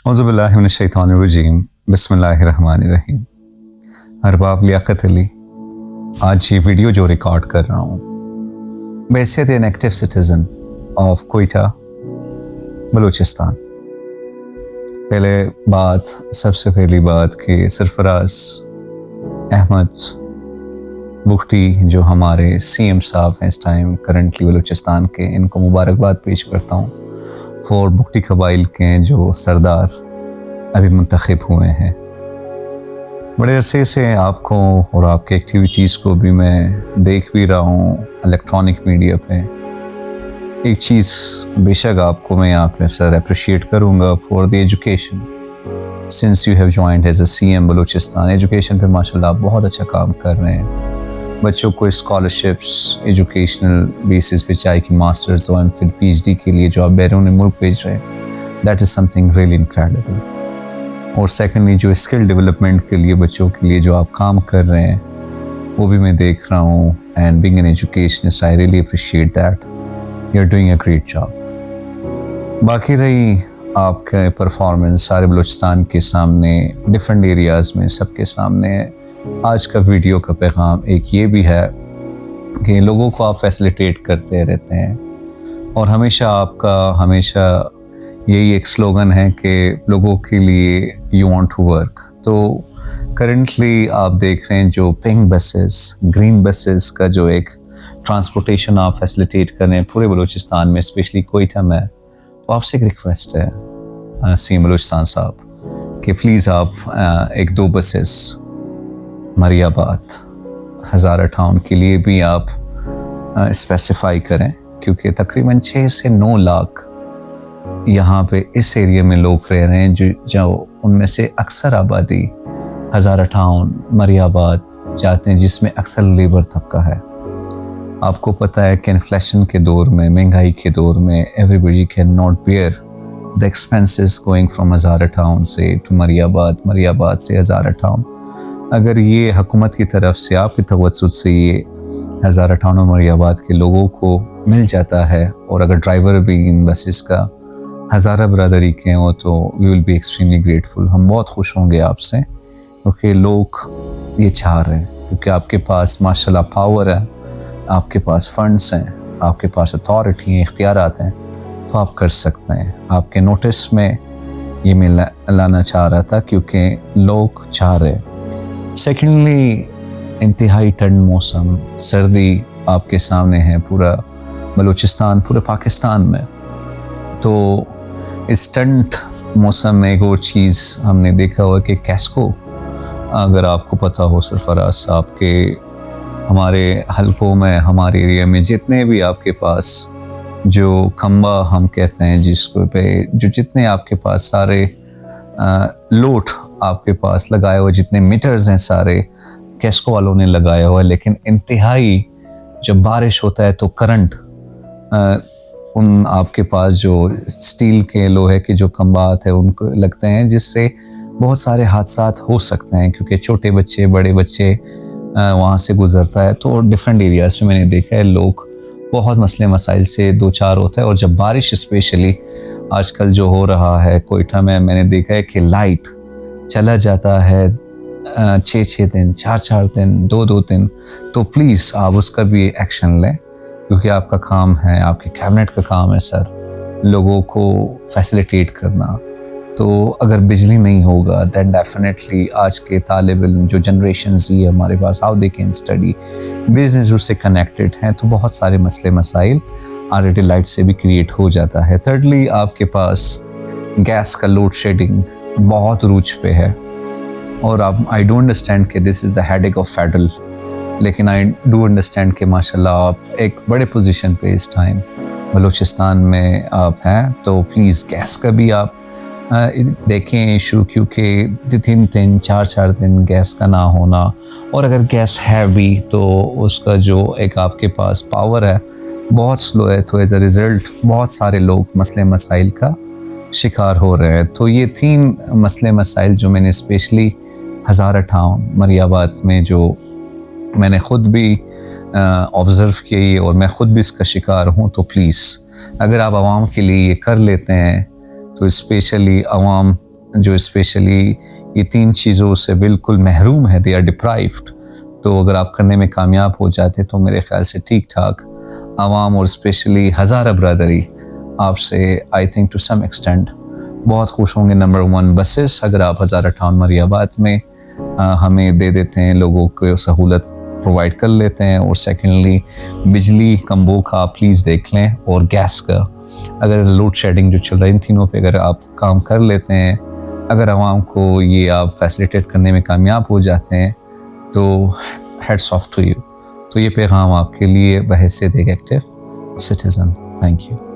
औज़ुबिल्लाहि मिनश्शैतानिर्रजीम बिस्मिल्लाहिर्रहमानिर्रहीम। अरबाब लियाकत अली। आज ये वीडियो जो रिकॉर्ड कर रहा हूँ बैसियत an active citizen of Quetta Balochistan. सबसे पहली बात कि सरफराज अहमद बुख्ती जो हमारे सीएम साहब हैं इस टाइम करंटली बलूचिस्तान के, इनको मुबारकबाद पेश करता हूँ फॉर बुख्ती कबाइल के जो सरदार अभी मुंतखब हुए हैं। बड़े अरसे से आपको और आपके एक्टिविटीज़ को भी मैं देख भी रहा हूँ इलेक्ट्रॉनिक मीडिया पे। एक चीज़ बेशक आपको मैं यहाँ पे सर अप्रिशिएट करूँगा for the education since you have joined as a CM Balochistan. Education पे माशाल्लाह आप बहुत अच्छा काम कर रहे हैं। बच्चों को स्कॉलरशिप्स एजुकेशनल बेसिस पे, चाहे कि मास्टर्स और फिर पीएचडी के लिए जो आप बैरून मुल्क भेज रहे हैं, that is something really incredible. और सेकेंडली जो स्किल डेवलपमेंट के लिए बच्चों के लिए जो आप काम कर रहे हैं वो भी मैं देख रहा हूँ। And being an educationist I really appreciate that you are doing a great job. बाकी रही आपका परफॉर्मेंस सारे बलूचिस्तान के सामने, डिफरेंट एरियाज़ में सबके सामने, आज का वीडियो का पैगाम एक ये भी है कि लोगों को आप फैसिलिटेट करते रहते हैं और हमेशा यही एक स्लोगन है कि लोगों के लिए यू वांट टू वर्क। तो करंटली आप देख रहे हैं जो पिंक बसेस, ग्रीन बसेस का जो एक ट्रांसपोर्टेशन आप फैसिलिटेट कर रहे हैं पूरे बलूचिस्तान में, स्पेशली कोयटा में। तो आपसे एक रिक्वेस्ट है सीएम बलूचिस्तान साहब कि प्लीज़ आप एक दो बसेस मरियाबाद हज़ारा टाउन के लिए भी आप स्पेसिफाई करें, क्योंकि तकरीबन 6 से 9 लाख यहाँ पे इस एरिया में लोग रह रहे हैं जो उनमें से अक्सर आबादी हज़ारा टाउन मरियाबाद जाते हैं, जिसमें अक्सर लेबर तबका है। आपको पता है कि इन्फ्लेशन के दौर में, महंगाई के दौर में, everybody can not bear the expenses going from Hazara town से टू मरियाबाद से हज़ारा टाउन। अगर ये हुकूमत की तरफ से आपकी तवज्जुह से ये हज़ारा टाउन और मरियाबाद के लोगों को मिल जाता है, और अगर ड्राइवर भी इन बसेस का हज़ारा बरादरी के हों, तो we will be extremely grateful. हम बहुत खुश होंगे आपसे, क्योंकि लोग ये चाह रहे हैं, क्योंकि आपके पास माशाल्लाह पावर है, आपके पास फंड्स हैं, आपके पास अथॉरिटी हैं, इख्तियारात हैं, तो आप कर सकते हैं। आपके नोटिस में ये मैं लाना चाह रहा था क्योंकि लोग चाह रहे हैं। सेकेंडली इंतहाई ठंड मौसम, सर्दी आपके सामने है पूरा बलूचिस्तान, पूरे पाकिस्तान में। तो इस ठंड मौसम में एक और चीज़ हमने देखा हुआ कि कैस्को, अगर आपको पता हो सरफराज साहब के हमारे हलकों में, हमारे एरिया में जितने भी आपके पास जो खंबा हम कहते हैं जिसको पे, जो जितने आपके पास सारे लोट आपके पास लगाए हुए जितने मीटर्स हैं सारे कैस्को वालों ने लगाया हुआ है। लेकिन इंतहाई जब बारिश होता है तो करंट उन आपके पास जो स्टील के, लोहे के जो खंबात है उनको लगते हैं, जिससे बहुत सारे हादसात हो सकते हैं, क्योंकि छोटे बच्चे, बड़े बच्चे वहाँ से गुजरता है। तो डिफरेंट एरियाज में मैंने देखा है लोग बहुत मसले मसाइल से दो चार होता है। और जब बारिश स्पेशली आजकल जो हो रहा है कोयटा में, मैंने देखा है कि लाइट चला जाता है 6-6 दिन, 4-4 दिन, 2-2 दिन। तो प्लीज़ आप उसका भी एक्शन लें, क्योंकि आपका काम है, आपके कैबिनेट का काम है सर, लोगों को फैसिलिटेट करना। तो अगर बिजली नहीं होगा दैन डेफिनेटली आज के तालिब इल्म जो जनरेशन ही है हमारे पास, how they can study, business उससे कनेक्टेड हैं, तो बहुत सारे मसले मसाइल ऑलरेडी लाइट से भी क्रिएट हो जाता है। थर्डली आपके पास गैस का लोड शेडिंग बहुत रूज पे है, और आप आई डू अंडरस्टैंड कि this is the headache of federal, लेकिन आई डू अंडरस्टैंड कि माशाल्लाह आप एक बड़े पोजीशन पे इस टाइम बलूचिस्तान में आप हैं। तो प्लीज़ गैस का भी आप देखें इशू, क्योंकि 3-3, 4-4 दिन गैस का ना होना, और अगर गैस है भी तो उसका जो एक आपके पास पावर है बहुत स्लो है, तो एज अ रिज़ल्ट बहुत सारे लोग मसले मसाइल का शिकार हो रहे हैं। तो ये 3 मसले मसाइल जो मैंने स्पेशली हज़ारा टाउन मरियाबाद में जो मैंने ख़ुद भी ऑब्ज़र्व किए और मैं ख़ुद भी इसका शिकार हूँ, तो प्लीज़ अगर आप आवाम के लिए ये कर लेते हैं तो स्पेशली आवाम जो स्पेशली ये 3 चीज़ों से बिल्कुल महरूम है, दे आर डिप्राइव्ड, तो अगर आप करने में कामयाब हो जाते तो मेरे ख्याल से ठीक ठाक आवाम और स्पेशली हज़ारा बरदरी आपसे I think to some extend बहुत खुश होंगे। नंबर 1, बसेस अगर आप हज़ारा टाउन मरियाबाद में हमें दे देते हैं, लोगों को सहूलत प्रोवाइड कर लेते हैं। और सेकेंडली बिजली कम्बो का प्लीज़ देख लें, और गैस का अगर लोड शेडिंग जो चल रहा है, इन तीनों पे अगर आप काम कर लेते हैं, अगर आवाम को ये आप फैसिलिटेट करने में कामयाब हो जाते हैं तो हेड्स ऑफ टू यू। तो ये पैगाम आपके लिए बहैसियत एक एक्टिव सिटीज़न। Thank you.